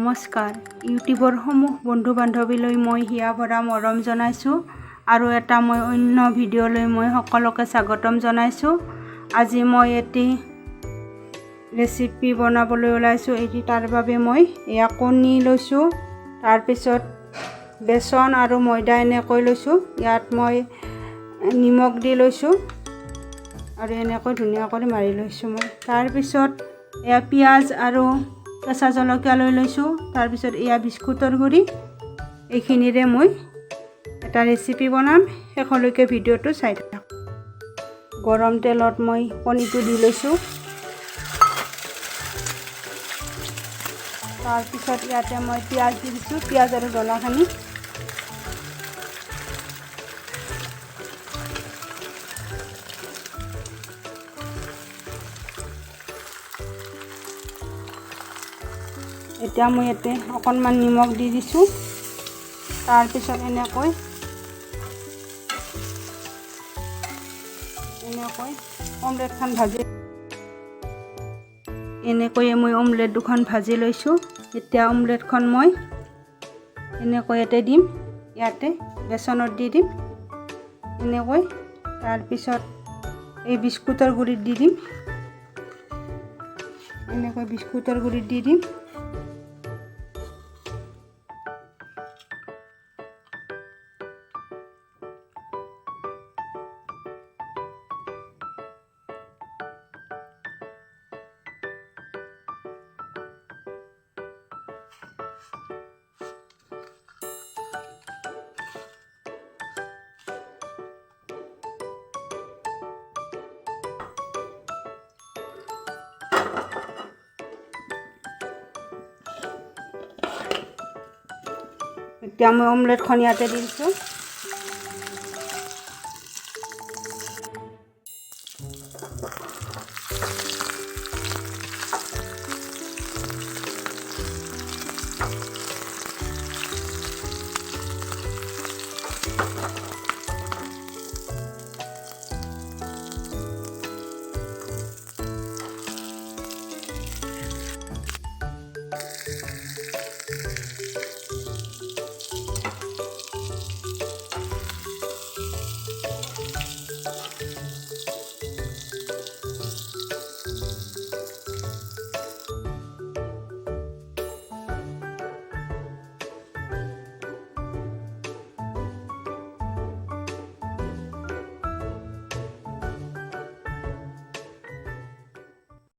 নমস্কাৰ ইউটিউবৰ সমূহ বন্ধু বান্ধৱীলৈ মই হিয়া ভৰা মৰম জনাইছোঁ আৰু এটা মই অন্য ভিডিঅ'লৈ মই সকলোকে স্বাগতম জনাইছোঁ। আজি মই এটি ৰেচিপি বনাবলৈ ওলাইছোঁ। তাৰ বাবে মই এয়া কণী লৈছোঁ, তাৰপিছত বেচন আৰু ময়দা এনেকৈ লৈছোঁ। ইয়াত মই নিমখ দি লৈছোঁ আৰু এনেকৈ ধুনীয়াকৈ মাৰি লৈছোঁ মই। তাৰপিছত এয়া পিঁয়াজ আৰু কেঁচা জলকীয়া লৈ লৈছোঁ। তাৰপিছত এয়া বিস্কুটৰ গুড়ি। এইখিনিৰে মই এটা ৰেচিপি বনাম, শেষলৈকে ভিডিঅ'টো চাই থাকক। গৰম তেলত মই কণীটো দি লৈছোঁ। তাৰপিছত ইয়াতে মই পিঁয়াজ দি দিছোঁ, পিঁয়াজ আৰু জ্বলাখিনি। এতিয়া মই ইয়াতে অকণমান নিমখ দি দিছোঁ। তাৰপিছত এনেকৈ অমলেটখন ভাজি এনেকৈয়ে মই অমলেট দুখন ভাজি লৈছোঁ। এতিয়া অমলেটখন মই এনেকৈ ইয়াতে দিম, ইয়াতে বেচনত দি দিম এনেকৈ। তাৰপিছত এই বিস্কুটৰ গুড়িত দি দিম, এনেকৈ বিস্কুটৰ গুড়িত দি দিম। এতিয়া মই অমলেটখন ইয়াতে দি দিছোঁ।